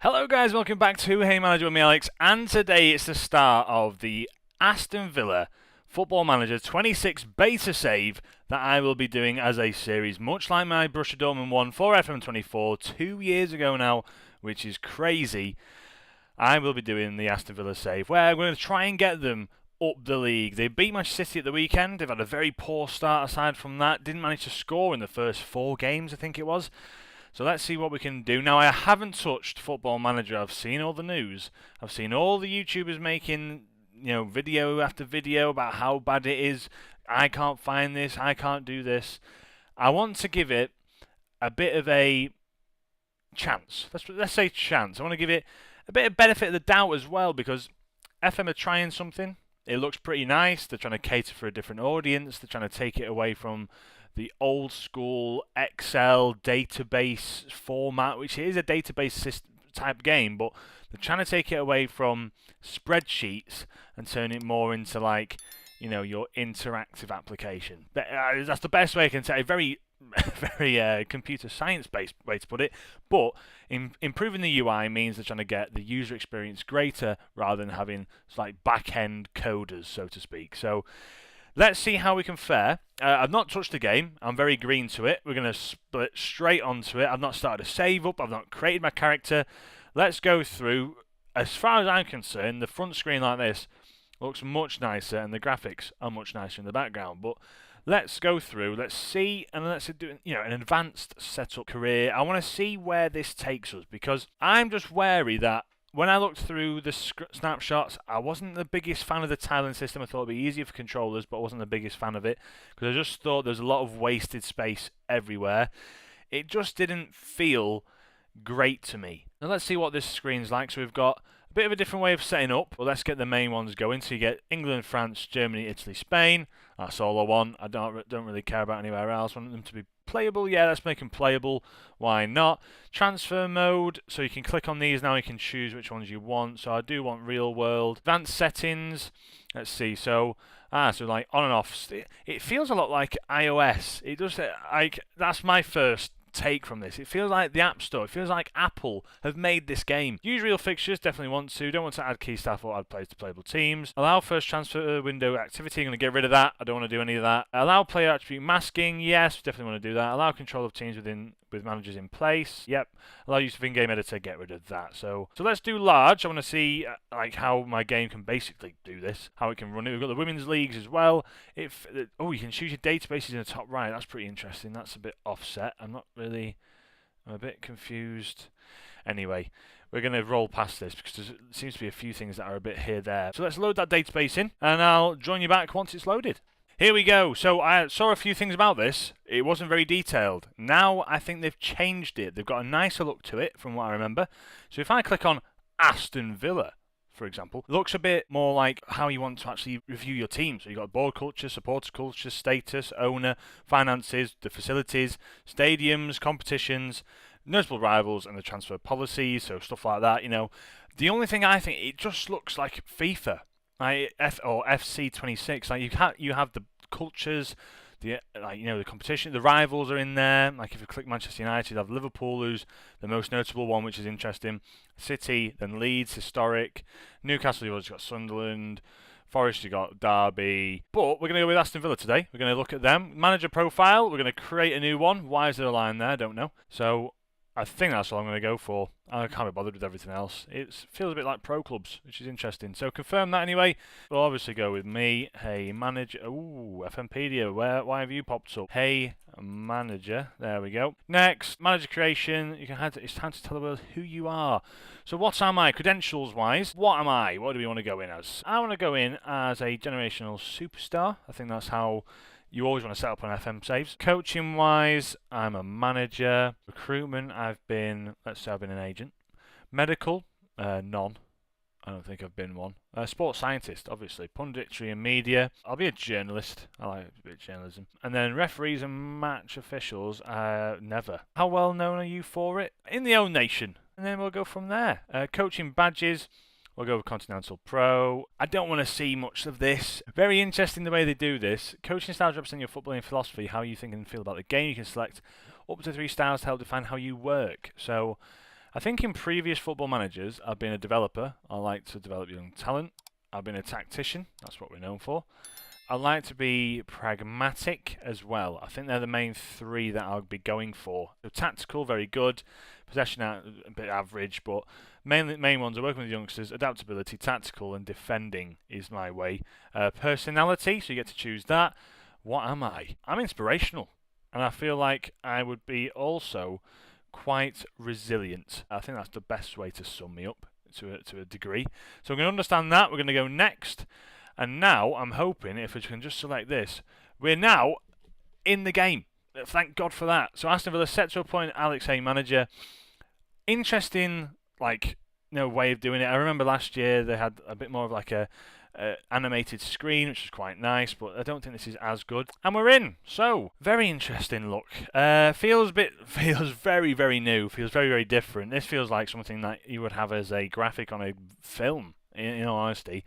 Hello guys, welcome back to Hey Manager with me Alex, and today it's the start of the Aston Villa Football Manager 26 beta save that I will be doing as a series, much like my Borussia Dortmund one for FM24 2 years ago now, which is crazy. I will be doing the Aston Villa save, where I'm going to try and get them up the league. They beat Manchester City at the weekend. They've had a very poor start aside from that. Didn't manage to score in the first 4 games, I think it was. So let's see what we can do. Now, I haven't touched Football Manager. I've seen all the news. I've seen all the YouTubers making, video after video about how bad it is. I can't find this. I can't do this. I want to give it a bit of a chance. Let's say chance. I want to give it a bit of benefit of the doubt as well, because FM are trying something. It looks pretty nice. They're trying to cater for a different audience. They're trying to take it away from the old school Excel database format, which is a database system type game, but they're trying to take it away from spreadsheets and turn it more into your interactive application. That's the best way I can say it. Very computer science based way to put it, but improving the UI means they're trying to get the user experience greater rather than having back end coders, so to speak. So let's see how we can fare. I've not touched the game. I'm very green to it. We're going to split straight onto it. I've not started a save up. I've not created my character. Let's go through. As far as I'm concerned, the front screen like this looks much nicer, and the graphics are much nicer in the background. But let's go through. Let's see, and let's do an advanced setup career. I want to see where this takes us, because I'm just wary that when I looked through the snapshots, I wasn't the biggest fan of the tiling system. I thought it'd be easier for controllers, but I wasn't the biggest fan of it, because I just thought there's a lot of wasted space everywhere. It just didn't feel great to me. Now let's see what this screen's like. So we've got a bit of a different way of setting up. Well, let's get the main ones going. So you get England, France, Germany, Italy, Spain. That's all I want. I don't really care about anywhere else. I want them to be playable. Yeah, let's make them playable. Why not? Transfer mode. So you can click on these now. You can choose which ones you want. So I do want real world. Advanced settings. Let's see. So like on and off. It feels a lot like iOS. It does. That's my first take from this. It feels like the App Store. It feels like Apple have made this game. Use real fixtures, definitely want to. Don't want to add key staff or add players to playable teams. Allow first transfer window activity. I'm going to get rid of that. I don't want to do any of that. Allow player attribute masking. Yes, definitely want to do that. Allow control of teams with managers in place. Yep. Allow use of in-game editor. Get rid of that. So let's do large. I want to see how my game can basically do this. How it can run it. We've got the women's leagues as well. You can choose your databases in the top right. That's pretty interesting. That's a bit offset. I'm a bit confused. Anyway, we're going to roll past this because there seems to be a few things that are a bit here there. So let's load that database in, and I'll join you back once it's loaded. Here we go. So I saw a few things about this. It wasn't very detailed. Now I think they've changed it. They've got a nicer look to it from what I remember. So if I click on Aston Villa, for example, it looks a bit more like how you want to actually review your team. So you've got board culture, supporter culture, status, owner, finances, the facilities, stadiums, competitions, notable rivals, and the transfer policies, so stuff like that. The only thing I think, it just looks like FIFA, or FC26. You have the cultures, the competition, the rivals are in there. Like if you click Manchester United, you have Liverpool, who's the most notable one, which is interesting. City, then Leeds, historic. Newcastle, you've got Sunderland. Forest, you got Derby. But we're going to go with Aston Villa today. We're going to look at them. Manager profile, we're going to create a new one. Why is there a line there? I don't know. So I think that's all I'm going to go for. I can't be bothered with everything else. It feels a bit like pro clubs, which is interesting. So confirm that anyway. We'll obviously go with me. Hey manager. Ooh, FMpedia. Why have you popped up? Hey manager. There we go. Next, manager creation. It's time to tell the world who you are. So what am I? Credentials wise, what am I? What do we want to go in as? I want to go in as a generational superstar. I think that's how you always want to set up on FM saves. Coaching wise, I'm a manager. Recruitment, let's say I've been an agent. Medical, none. I don't think I've been one. Sports scientist, obviously. Punditry and media. I'll be a journalist. I like a bit of journalism. And then referees and match officials, never. How well known are you for it? In the own nation. And then we'll go from there. Coaching badges. We'll go with Continental Pro. I don't want to see much of this. Very interesting the way they do this. Coaching styles represent your footballing philosophy, how you think and feel about the game. You can select up to 3 styles to help define how you work. So I think in previous football managers, I've been a developer. I like to develop young talent. I've been a tactician. That's what we're known for. I like to be pragmatic as well. I think they're the main three that I'll be going for. So tactical, very good. Possession, a bit average, but main ones are working with youngsters. Adaptability, tactical, and defending is my way. Personality, so you get to choose that. What am I? I'm inspirational, and I feel like I would be also quite resilient. I think that's the best way to sum me up to a degree. So we're going to understand that. We're going to go next. And now I'm hoping if we can just select this, we're now in the game. Thank God for that. So Aston Villa set to appoint Alex Hay manager. Interesting, way of doing it. I remember last year they had a bit more of like a animated screen, which was quite nice, but I don't think this is as good. And we're in. So very interesting look. Feels very, very new. Feels very, very different. This feels like something that you would have as a graphic on a film. In all honesty,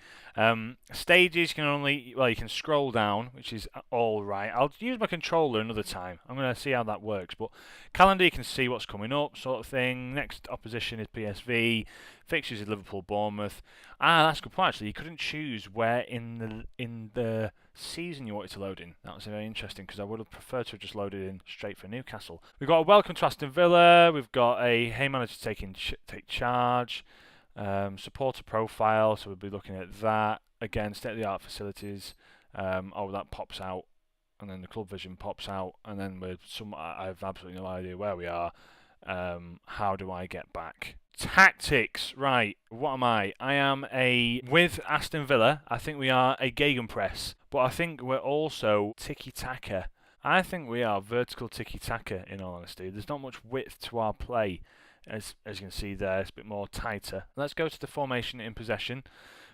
stages you can scroll down, which is all right. I'll use my controller another time. I'm going to see how that works. But calendar, you can see what's coming up, sort of thing. Next opposition is PSV. Fixtures is Liverpool, Bournemouth. That's a good point. Actually, you couldn't choose where in the season you wanted to load in. That was very interesting because I would have preferred to have just loaded in straight for Newcastle. We've got a welcome to Aston Villa. We've got a Hey manager take charge. Supporter profile, so we'll be looking at that. Again, state-of-the-art facilities. That pops out, and then the club vision pops out, and then I have absolutely no idea where we are. How do I get back? Tactics, right. What am I? I am with Aston Villa, I think we are a gegenpress, but I think we're also tiki-taka. I think we are vertical tiki-taka, in all honesty. There's not much width to our play. As you can see there, it's a bit more tighter. Let's go to the formation in possession.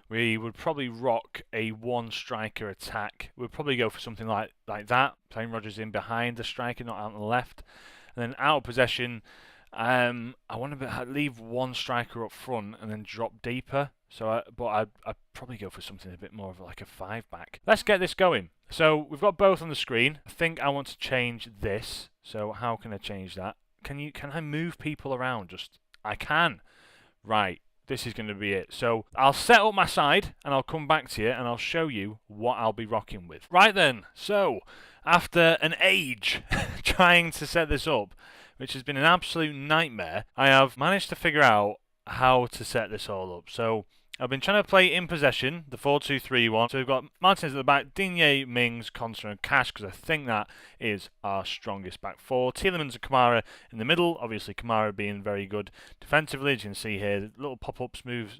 We would probably rock a one-striker attack. We'd probably go for something like that, playing Rodgers in behind the striker, not out on the left. And then out of possession, I want to leave one striker up front and then drop deeper. I'd probably go for something a bit more of like a 5-back. Let's get this going. So we've got both on the screen. I think I want to change this. So how can I change that? Can I move people around? I can. Right, this is going to be it. So I'll set up my side and I'll come back to you and I'll show you what I'll be rocking with. Right then, so after an age trying to set this up, which has been an absolute nightmare, I have managed to figure out how to set this all up. So I've been trying to play in possession, the 4-2-3-1. So we've got Martinez at the back, Digne, Mings, Konsa and Cash, because I think that is our strongest back four. Tielemans and Kamara in the middle. Obviously, Kamara being very good defensively. As you can see here, the little pop-ups moves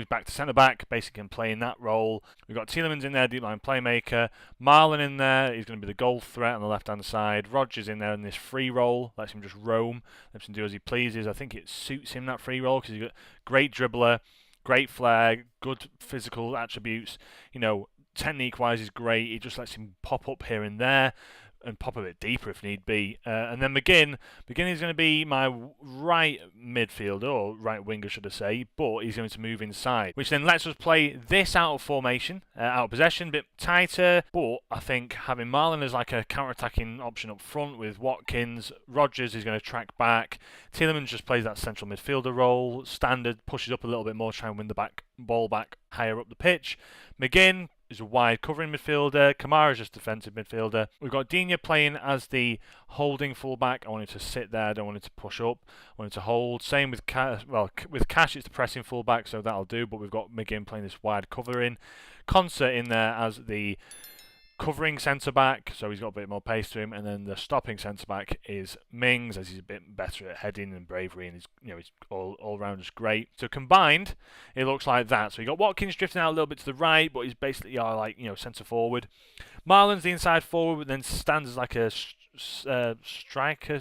back to centre-back, basically can play in that role. We've got Tielemans in there, deep line playmaker. Marlon in there, he's going to be the goal threat on the left-hand side. Rodgers in there in this free role, lets him just roam, lets him do as he pleases. I think it suits him, that free role, because he's got great dribbler, great flair, good physical attributes. Technique-wise is great. He just lets him pop up here and there and pop a bit deeper if need be. And then McGinn is going to be my right midfielder, or right winger should I say, but he's going to move inside, which then lets us play this out of formation, out of possession, a bit tighter, but I think having Marlon as like a counter-attacking option up front with Watkins, Rodgers is going to track back, Tielemans just plays that central midfielder role, standard, pushes up a little bit more, try and win the ball back higher up the pitch. McGinn is a wide covering midfielder. Kamara is just defensive midfielder. We've got Digne playing as the holding fullback. I wanted to sit there. I don't want him to push up. I wanted to hold. Same with Cash. Well, with Cash, it's the pressing fullback, so that'll do. But we've got McGinn playing this wide covering. Konsa in there as the covering centre-back, so he's got a bit more pace to him, and then the stopping centre-back is Mings, as he's a bit better at heading and bravery, and he's all round just great. So combined, it looks like that. So you got Watkins drifting out a little bit to the right, but he's basically centre-forward. Marlon's the inside forward, but then stands as like a striker,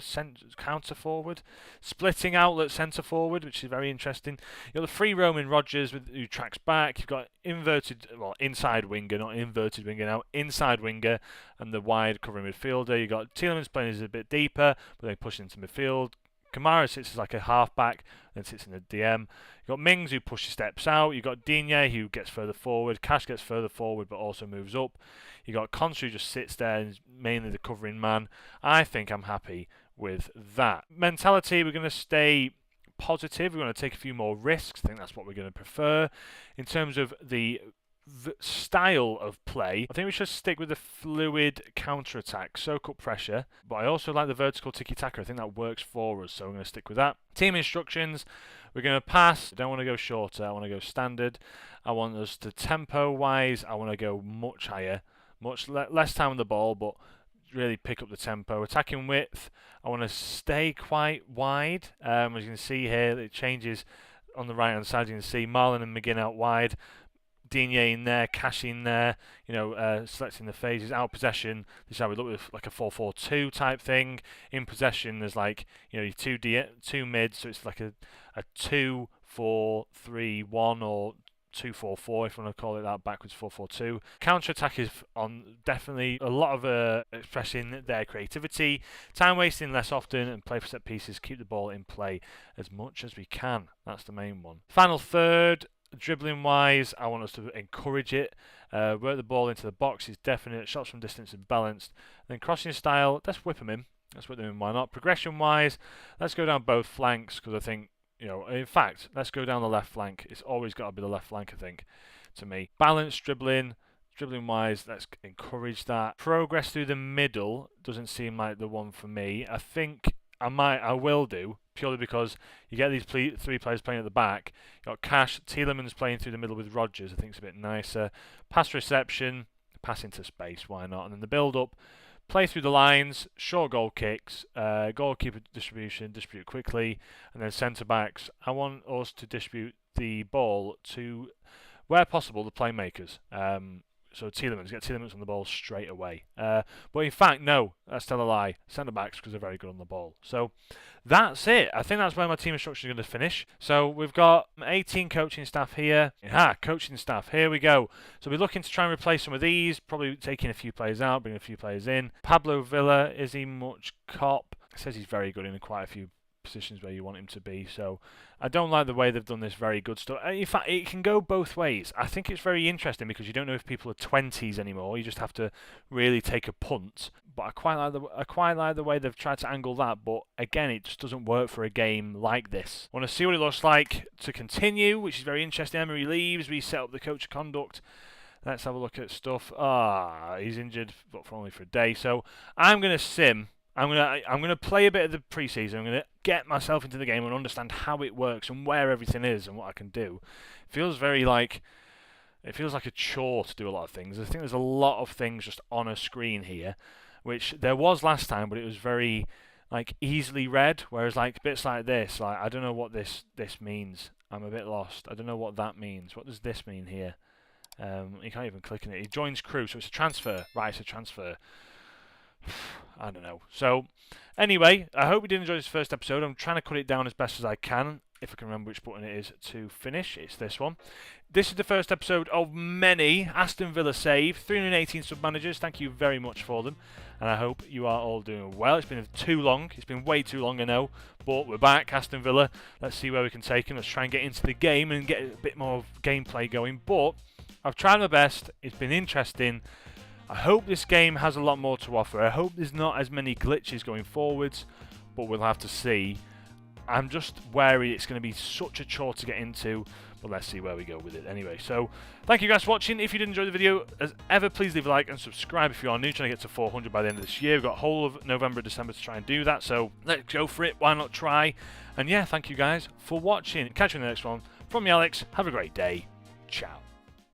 counter forward, splitting outlet centre forward, which is very interesting. You've got the free roaming Rodgers who tracks back. You've got inside winger, not inverted winger now, inside winger, and the wide covering midfielder. You've got Tielemans playing as a bit deeper, but then pushing into midfield. Kamara sits as like a half-back, then sits in the DM. You've got Mings who pushes steps out. You've got Digne who gets further forward. Cash gets further forward but also moves up. You've got Konsa who just sits there and is mainly the covering man. I think I'm happy with that. Mentality, we're going to stay positive. We're going to take a few more risks. I think that's what we're going to prefer. In terms of the style of play, I think we should stick with the fluid counter-attack, soak up pressure, but I also like the vertical tiki-taka. I think that works for us, so I'm going to stick with that. Team instructions, we're going to pass. I don't want to go shorter, I want to go standard. I want us to tempo-wise, I want to go much higher, much less time on the ball, but really pick up the tempo. Attacking width, I want to stay quite wide. As you can see here, it changes on the right-hand side. You can see Marlon and McGinn out wide. Digne in there, Cash in there, selecting the phases. Out of possession, this is how we look with like a 4-4-2 type thing. In possession, there's like, two mids, so it's like a 2-4-3-1 or 2-4-4, if you want to call it that, backwards 4-4-2. Counter-attack is on definitely a lot of expressing their creativity, time wasting less often, and play for set pieces, keep the ball in play as much as we can. That's the main one. Final third, dribbling wise, I want us to encourage it. Work the ball into the box is definite. Shots from distance is balanced. And then crossing style, let's whip them in. Why not? Progression wise, let's go down both flanks, because I think, in fact, let's go down the left flank. It's always got to be the left flank, I think, to me. Balanced dribbling wise, let's encourage that. Progress through the middle doesn't seem like the one for me. I think I will do, purely because you get these three players playing at the back. You've got Cash, Tielemans playing through the middle with Rodgers. I think it's a bit nicer. Pass reception, pass into space, why not? And then the build-up, play through the lines, short goal kicks, goalkeeper distribute quickly, and then centre-backs. I want us to distribute the ball to, where possible, the playmakers. So Tielemans, get Tielemans on the ball straight away. But in fact, no, that's still a lie. Centre-backs, because they're very good on the ball. So that's it. I think that's where my team instruction is going to finish. So we've got 18 coaching staff here. Coaching staff, here we go. So we're looking to try and replace some of these, probably taking a few players out, bringing a few players in. Pablo Villa, is he much cop? It says he's very good in quite a few positions where you want him to be, so I don't like the way they've done this very good stuff. In fact, it can go both ways. I think it's very interesting because you don't know if people are 20s anymore. You just have to really take a punt. But I quite like the way they've tried to angle that, but again, it just doesn't work for a game like this. I want to see what it looks like to continue, which is very interesting. Emery leaves, we set up the coach of conduct. Let's have a look at stuff. He's injured, but for only for a day. So I'm going to sim. I'm gonna play a bit of the preseason. I'm gonna get myself into the game and understand how it works and where everything is and what I can do. It feels like a chore to do a lot of things. I think there's a lot of things just on a screen here, which there was last time, but it was very easily read. Whereas bits like this, I don't know what this means. I'm a bit lost. I don't know what that means. What does this mean here? You can't even click on it. He joins crew, so it's a transfer. Right, it's a transfer. I don't know. So, anyway, I hope you did enjoy this first episode. I'm trying to cut it down as best as I can. If I can remember which button it is to finish, it's this one. This is the first episode of many. Aston Villa save. 318 sub-managers. Thank you very much for them. And I hope you are all doing well. It's been too long. It's been way too long, I know. But we're back, Aston Villa. Let's see where we can take them. Let's try and get into the game and get a bit more gameplay going. But I've tried my best. It's been interesting. I hope this game has a lot more to offer. I hope there's not as many glitches going forwards, but we'll have to see. I'm just wary it's going to be such a chore to get into, but let's see where we go with it anyway. So, thank you guys for watching. If you did enjoy the video, as ever, please leave a like and subscribe if you are new, trying to get to 400 by the end of this year. We've got whole of November, December to try and do that, so let's go for it. Why not try? And yeah, thank you guys for watching. Catch you in the next one. From me, Alex. Have a great day. Ciao.